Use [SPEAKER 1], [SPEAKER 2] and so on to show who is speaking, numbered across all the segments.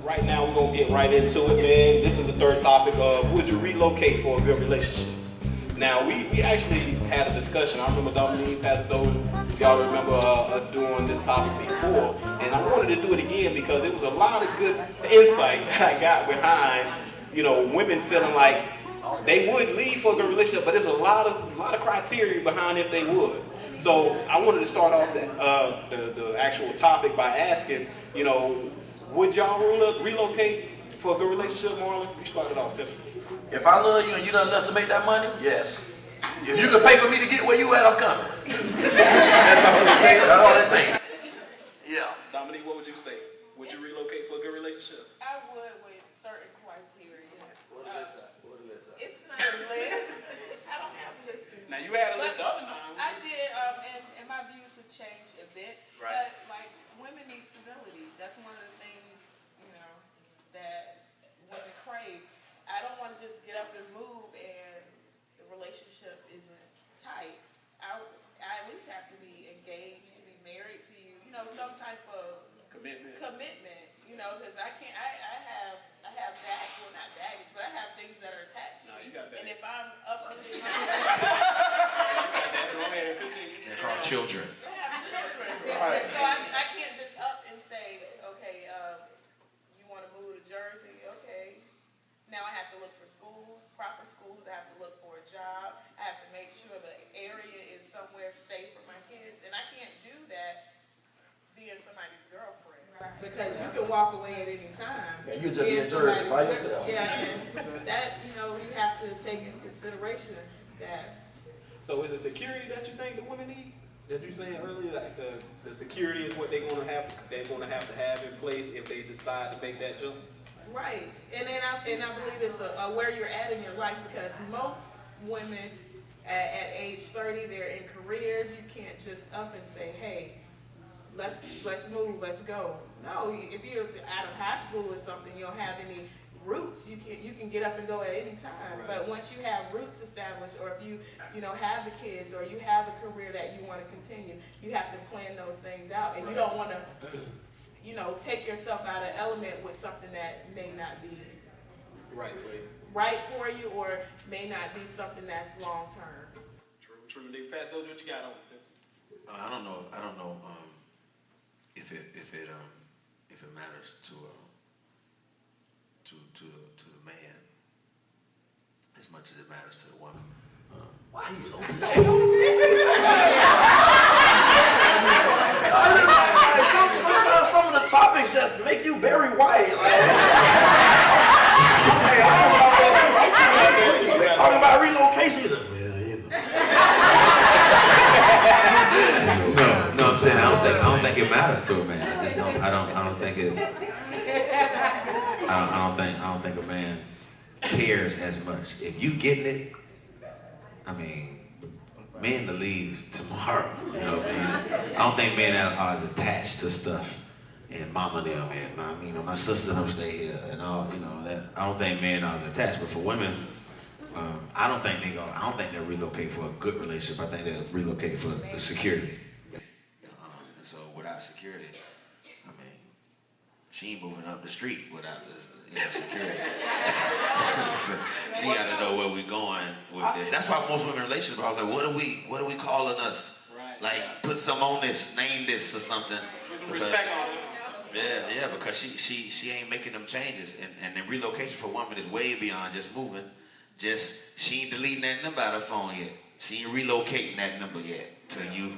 [SPEAKER 1] right now we're gonna get right into it, man. This is the third topic of would you relocate for a good relationship? Now we actually had a discussion. I remember Dominique, Pastor Dolan, y'all remember us doing this topic before, and I wanted to do it again because it was a lot of good insight that I got behind, women feeling like they would leave for a good relationship, but there's a lot of criteria behind if they would. So I wanted to start off the actual topic by asking, would y'all relocate for a good relationship, Marlon? You started off this.
[SPEAKER 2] If I love you and you done enough to make that money, yes. If you can pay for me to get where you at, I'm coming. That's all it takes. Yeah.
[SPEAKER 1] Dominique, what would you say? Would you relocate for a good relationship?
[SPEAKER 3] I would with certain criteria.
[SPEAKER 2] What a list?
[SPEAKER 3] It's not a list. I don't have a list.
[SPEAKER 1] Now you had a list the other time.
[SPEAKER 3] I did, and my views have changed a bit.
[SPEAKER 1] Right.
[SPEAKER 3] But like women need stability. That's one of the things, that women crave. I don't want to just get up and move and the relationship isn't tight. I at least have to be engaged, to be married to you, some type of
[SPEAKER 1] Commitment.
[SPEAKER 3] Because I can't, I have baggage, well not baggage, but I have things that are attached to
[SPEAKER 1] No,
[SPEAKER 3] me.
[SPEAKER 1] you got that.
[SPEAKER 3] And if I'm up to
[SPEAKER 1] You got that. Go ahead and continue.
[SPEAKER 4] They're called children.
[SPEAKER 3] I have children.
[SPEAKER 2] Right.
[SPEAKER 3] So I can't just up and say, okay, you want to move to Jersey? Okay. Now I have to look for schools, proper schools. I have to look for a job. I have to make sure the area is somewhere safe for my kids. And I can't do that being somebody's girlfriend. Because you can walk away at any time.
[SPEAKER 2] Yeah, you just be in Jersey by yourself.
[SPEAKER 3] Yeah, and that, you have to take into consideration that.
[SPEAKER 1] So is it security that you think the women need? That you saying earlier, like the security is what they're gonna have to have in place if they decide to make that jump?
[SPEAKER 3] Right, and I believe it's where you're at in your life, because most women at age 30, they're in careers. You can't just up and say, hey, let's move, let's go. No, if you're out of high school or something, you don't have any roots. You can get up and go at any time.
[SPEAKER 1] Right.
[SPEAKER 3] But once you have roots established, or if you have the kids, or you have a career that you want to continue, you have to plan those things out, and you don't want to take yourself out of element with something that may not be
[SPEAKER 1] Right
[SPEAKER 3] for you, or may not be something that's long term.
[SPEAKER 1] True. Nigga, Pastor, what you got on?
[SPEAKER 4] I don't know if it matters to the man as much as it matters to the woman.
[SPEAKER 2] Why he so sassy? Sometimes some of the topics just make you very white. Like, talking about relocation.
[SPEAKER 4] No, I'm saying I don't think it matters to a man. I just don't. I don't think it. I don't think a man cares as much. If you getting it, men to leave tomorrow. You know what I mean? I don't think men are as attached to stuff. And mama them and my sister don't stay here and all. That I don't think men are as attached. But for women, I don't think they'll relocate for a good relationship. I think they'll relocate for the security. And so without security, she ain't moving up the street without security. So she got to know where we're going with this. That's why most women in relationships are like, what are we calling us?
[SPEAKER 1] Right.
[SPEAKER 4] Like, put some on this, name this or something.
[SPEAKER 1] Put some respect on it.
[SPEAKER 4] Yeah, because she ain't making them changes, and the relocation for a woman is way beyond just moving. She ain't deleting that number out of her phone yet. She ain't relocating that number yet to you.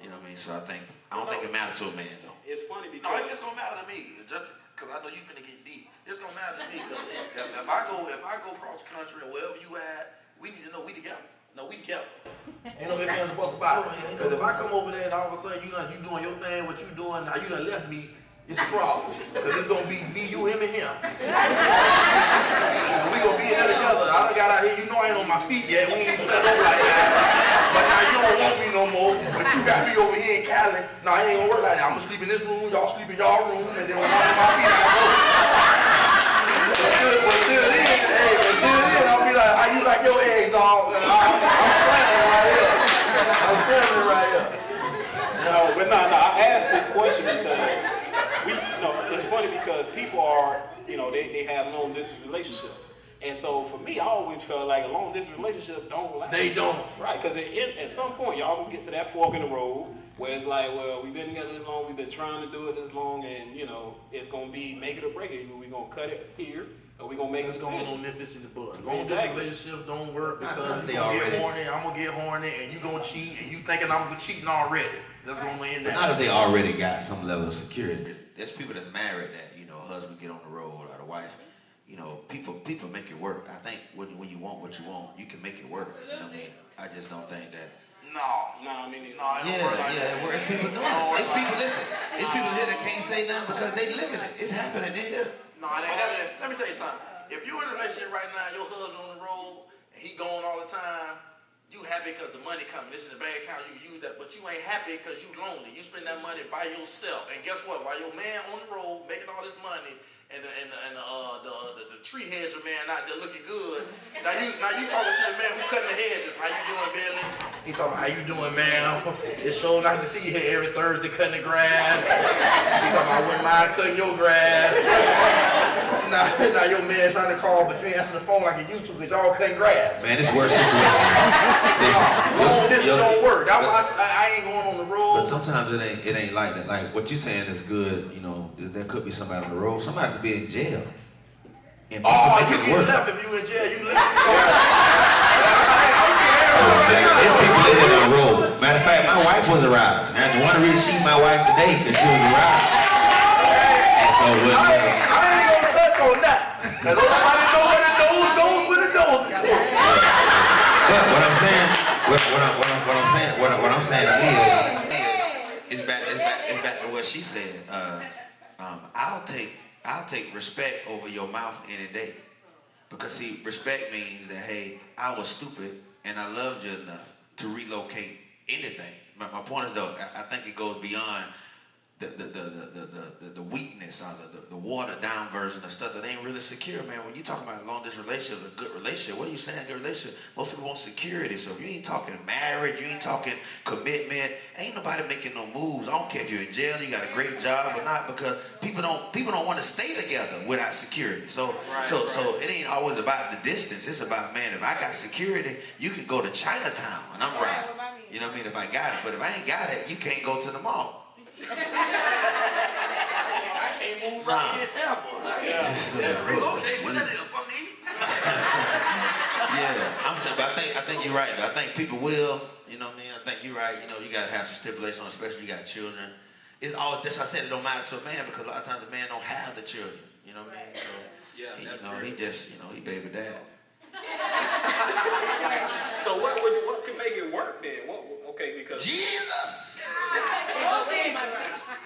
[SPEAKER 4] You know what I mean? So I don't think it matters to a man though.
[SPEAKER 1] It's funny because
[SPEAKER 2] No, it's gonna matter to me. Just because I know you finna get deep. It's gonna matter to me. If I go cross country or wherever you at, we need to know we together. No, we together. Ain't no ifs, ands, or buts about it. Because if I come over there and all of a sudden you doing your thing, what you doing, now you done left me, it's a problem. Because it's gonna be me, you, him, and him. And we gonna be in there together. I done got out here, I ain't on my feet yet. We ain't set up like that. But now you don't want me no more. But you got me over here in Cali. Nah, it ain't gonna work like that. I'm gonna sleep in this room, y'all sleep in y'all room, and then when I'm on my feet, I go. Until then, I'll be like, how you like your eggs, dog? I'm standing right here.
[SPEAKER 1] No, I asked this question because it's funny. people are, you know, they have long distance relationships. And so for me, I always felt like a long distance relationship don't last.
[SPEAKER 2] They don't.
[SPEAKER 1] Right, because at some point, y'all gonna get to that fork in the road where it's like, well, we've been together this long, we've been trying to do it this long, and, you know, it's gonna be make it or break it. Either we're gonna cut it here, or we're gonna make a
[SPEAKER 2] What's going
[SPEAKER 1] decision.
[SPEAKER 2] on nip this in the bud? Long
[SPEAKER 1] Exactly.
[SPEAKER 2] distance relationships don't work because
[SPEAKER 4] They
[SPEAKER 2] you gonna
[SPEAKER 4] already-
[SPEAKER 2] get horny, I'm gonna get horny, and you gonna cheat, and you thinking I'm gonna cheating already. That's gonna end that.
[SPEAKER 4] Not if they already got some level of security. There's people that's married that, you know, husband get on the road or the wife. You know, people make it work. I think when you want what you want, you can make it work. You know what I mean? I just don't think that.
[SPEAKER 2] No.
[SPEAKER 1] Nah, I mean,
[SPEAKER 2] No, it don't work like that.
[SPEAKER 4] It works. People doing it. It's people, listen, it's people here that can't say nothing because they living it. It's happening in here.
[SPEAKER 2] No, it ain't happening. Let me tell you something. If you're in a relationship right now, your husband on the road, and he gone all the time, you happy because the money coming. This is the bank account, you can use that, but you ain't happy because you lonely. You spend that money by yourself. And guess what? While your man on the road making all this money, and the tree hedger man out there looking good. Now you talking to the man who cutting the hedges. How you doing, Billy? He talking, how you doing, man? It's so nice to see you here every Thursday cutting the grass. He talking, I wouldn't mind cutting your grass. now your man trying to call, but you ain't answering the phone like you used to because y'all cutting grass.
[SPEAKER 4] Man, it's worse situation.
[SPEAKER 2] This don't work. I ain't going on the road.
[SPEAKER 4] But sometimes it ain't like that. Like what you saying is good. You know, there could be somebody on the road. Somebody could be in jail. And
[SPEAKER 2] Oh, you
[SPEAKER 4] it
[SPEAKER 2] get
[SPEAKER 4] work.
[SPEAKER 2] left if you in jail. You left.
[SPEAKER 4] There's people that hit on the road. Matter of fact, my wife was a rider. Now, the one reason she's my wife today because she was a rider. And so when
[SPEAKER 2] I ain't gonna touch on that. Cause nobody know where the doors goes, where the doors go.
[SPEAKER 4] what I'm saying is back to what she said. I'll take respect over your mouth any day. Because see, respect means that, hey, I was stupid and I loved you enough to relocate anything. My point is though, I think it goes beyond the weakness or the watered down version of stuff that ain't really secure, man. When you talk about long distance relationship, a good relationship, what are you saying? A good relationship? Most people want security. So if you ain't talking marriage, you ain't talking commitment, ain't nobody making no moves. I don't care if you're in jail, you got a great job or not, because people don't want to stay together without security. So it ain't always about the distance. It's about, man, if I got security, you can go to Chinatown and I'm right. You know what I mean? If I got it. But if I ain't got it, you can't go to the mall.
[SPEAKER 2] I can't move right here, Tampa. Relocate, what that is for me?
[SPEAKER 4] Yeah, I'm saying, but I think you're right. I think people will, you know what I mean? I think you're right. You know, you gotta have some stipulations, especially if you got children. It's all, that's why I said it don't matter to a man, because a lot of times the man don't have the children. You know what I mean? So,
[SPEAKER 1] Yeah,
[SPEAKER 4] he,
[SPEAKER 1] that's
[SPEAKER 4] you know, he just, you know, he baby dad.
[SPEAKER 1] So what could make it work then? Okay, because
[SPEAKER 4] Jesus!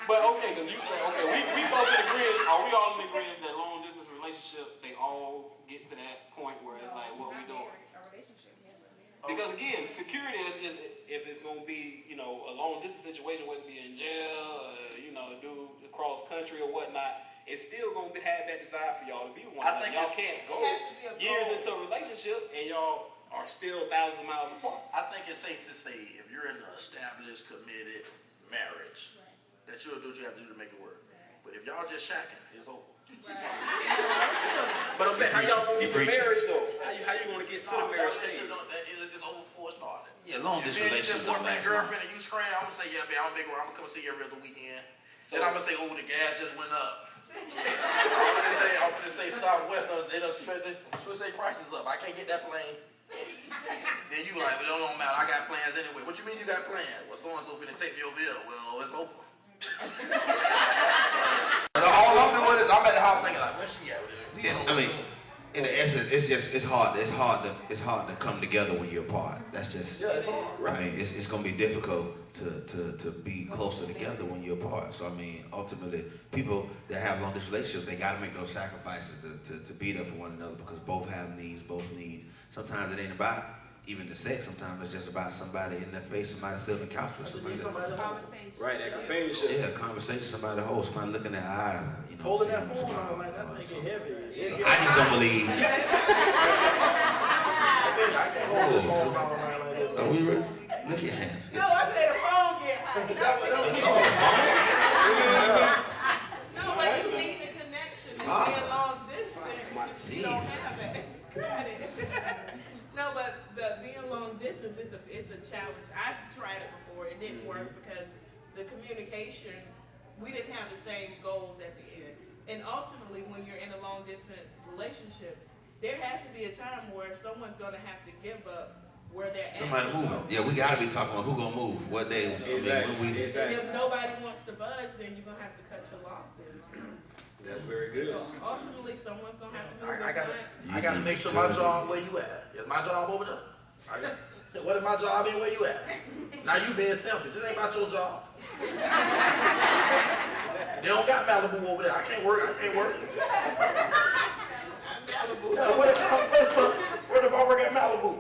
[SPEAKER 1] But okay, because you say, okay, we both in agreement, are we all in agreement that long distance relationship, they all get to that point where it's like, what we doing? Because again, security is if it's going to be, you know, a long distance situation, whether it be in jail, you know, do across country or whatnot, it's still going to have that desire for y'all to be with one another. Y'all can't go years into a relationship and y'all are still thousands of miles apart.
[SPEAKER 2] I think it's safe to say if you're in an established, committed marriage, that you'll do what you have to do to make it work. But if y'all just shacking, it's over.
[SPEAKER 1] But I'm saying, how y'all gonna get to marriage though? How you gonna get to the marriage stage?
[SPEAKER 2] It's over before it started.
[SPEAKER 4] Yeah, long distance relationship don't
[SPEAKER 2] boyfriend
[SPEAKER 4] last
[SPEAKER 2] and
[SPEAKER 4] long.
[SPEAKER 2] girlfriend and you scram, I'm gonna say, yeah, man, I'm gonna come see you every other weekend. Then I'm gonna say, oh, the gas just went up. I'm gonna say Southwest, they done switch their prices up. I can't get that plane. Then you like, well, it don't matter. I got plans anyway. What you mean you got plans? Well, so-and-so finna take me over here. Well, it's over. All I'm doing is I'm at the house thinking like, where's she at?
[SPEAKER 4] I mean, in the essence, it's hard to come together when you're apart. That's just, I mean, it's gonna be difficult to be closer together when you're apart. So I mean, ultimately, people that have long distance relationships, they gotta make those sacrifices to be there for one another, because both have needs, both need. Sometimes it ain't about even the sex. Sometimes it's just about somebody in their face, somebody sitting on the couch with somebody.
[SPEAKER 1] Right, that companionship.
[SPEAKER 4] Yeah, conversation, somebody hold, somebody looking in their eyes, you know.
[SPEAKER 2] Holding that
[SPEAKER 4] saying,
[SPEAKER 2] phone on like that make it heavy.
[SPEAKER 4] So I just don't believe. Are we ready? Lift your hands.
[SPEAKER 5] No, I said the phone get hot.
[SPEAKER 3] No, but you think the connection communication, we didn't have the same goals at the end. And ultimately, when you're in a long distance relationship, there has to be a time where someone's gonna have to give up where they're at.
[SPEAKER 4] Somebody moving. Yeah, we gotta be talking about who gonna move, what day.
[SPEAKER 1] Exactly.
[SPEAKER 4] When we,
[SPEAKER 3] And if nobody wants to budge, then you're gonna have to cut your losses.
[SPEAKER 1] That's very good.
[SPEAKER 3] So ultimately, someone's gonna have to move.
[SPEAKER 2] I gotta make sure my job where you at. Is my job over there? What if my job ain't where you at? Now you being selfish. This ain't about your job. They don't got Malibu over there. I can't work. Yeah, what if I work at Malibu?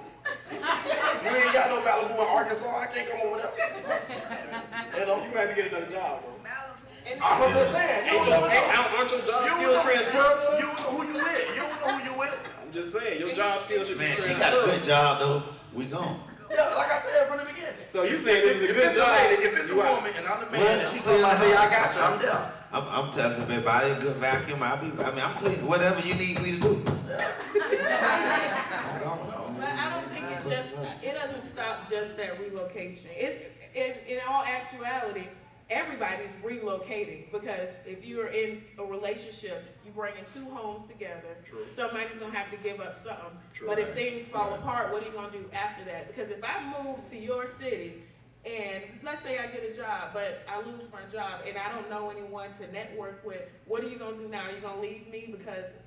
[SPEAKER 2] You ain't got no Malibu in Arkansas. I can't come over there. You know?
[SPEAKER 1] You might have to get another job, though.
[SPEAKER 3] And
[SPEAKER 2] I'm just saying.
[SPEAKER 1] Aren't your job skills transferable?
[SPEAKER 2] You don't know who you with. You don't know who you with.
[SPEAKER 1] I'm just saying, your job skills should be
[SPEAKER 4] man, she
[SPEAKER 1] transferable.
[SPEAKER 4] got a good job though. We gone.
[SPEAKER 2] Yeah, like I said from the beginning.
[SPEAKER 1] So you think this is a good job?
[SPEAKER 2] If it's the woman and I'm the man
[SPEAKER 4] Well,
[SPEAKER 2] and she's talking about, hey, I got you, I'm there.
[SPEAKER 4] I'm telling you, buy a good vacuum. I'm clean. Whatever you need me to do.
[SPEAKER 3] But I don't think it doesn't stop just at relocation. In all actuality, everybody's relocating because if you're in a relationship, you bringing two homes together.
[SPEAKER 1] True.
[SPEAKER 3] Somebody's gonna have to give up something.
[SPEAKER 1] True.
[SPEAKER 3] But if things fall apart, what are you gonna do after that? Because if I move to your city and let's say I get a job, but I lose my job and I don't know anyone to network with, what are you gonna do now? Are you gonna leave me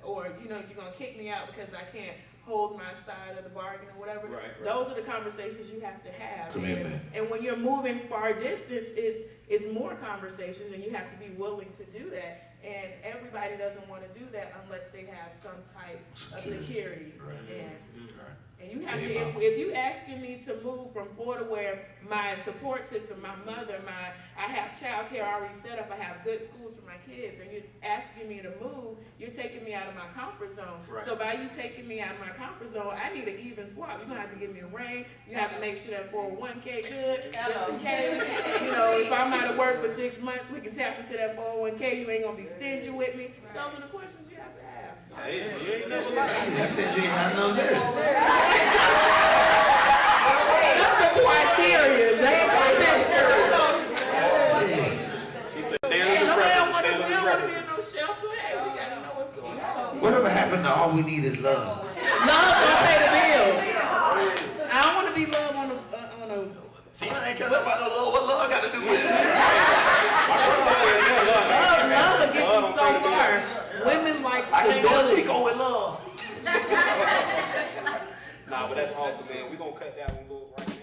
[SPEAKER 3] or you're gonna kick me out because I can't hold my side of the bargain or whatever?
[SPEAKER 1] Right.
[SPEAKER 3] Those are the conversations you have to have.
[SPEAKER 4] Commitment.
[SPEAKER 3] And when you're moving far distance, it's more conversations and you have to be willing to do that. And everybody doesn't want to do that unless they have some type of security.
[SPEAKER 4] Right.
[SPEAKER 3] And you have
[SPEAKER 4] Hey,
[SPEAKER 3] to,
[SPEAKER 4] Mama.
[SPEAKER 3] if you asking me to move from Florida where my support system, my mother, I have childcare already set up, I have good schools for my kids, and you're asking me to move, you're taking me out of my comfort zone.
[SPEAKER 1] Right.
[SPEAKER 3] So by you taking me out of my comfort zone, I need an even swap. You're gonna have to give me a ring, you have to make sure that 401k good, just in case. If I'm out of work for 6 months, we can tap into that 401k, you ain't gonna be stingy with me. Those are the questions you have to have.
[SPEAKER 1] Hey, you ain't never lied.
[SPEAKER 4] You said you ain't had no this.
[SPEAKER 3] Those are criteria. They ain't necessary.
[SPEAKER 1] She said,
[SPEAKER 3] Hey,
[SPEAKER 1] standards and
[SPEAKER 3] nobody don't
[SPEAKER 1] preferences,
[SPEAKER 3] want to
[SPEAKER 1] standards
[SPEAKER 3] be
[SPEAKER 1] and
[SPEAKER 3] in
[SPEAKER 1] preferences.
[SPEAKER 3] no shelter. Hey, we gotta know what's going on.
[SPEAKER 4] Whatever happened to all we need is love?
[SPEAKER 3] Love don't pay the bills. I don't want to be loved on a.
[SPEAKER 2] Tina ain't caring about no love. What love got to do with it?
[SPEAKER 3] Love will get you so far. Women like
[SPEAKER 2] I can't go to
[SPEAKER 3] stability.
[SPEAKER 2] Tico with love.
[SPEAKER 1] Nah, but that's awesome, man. We're going to cut that one, go right there.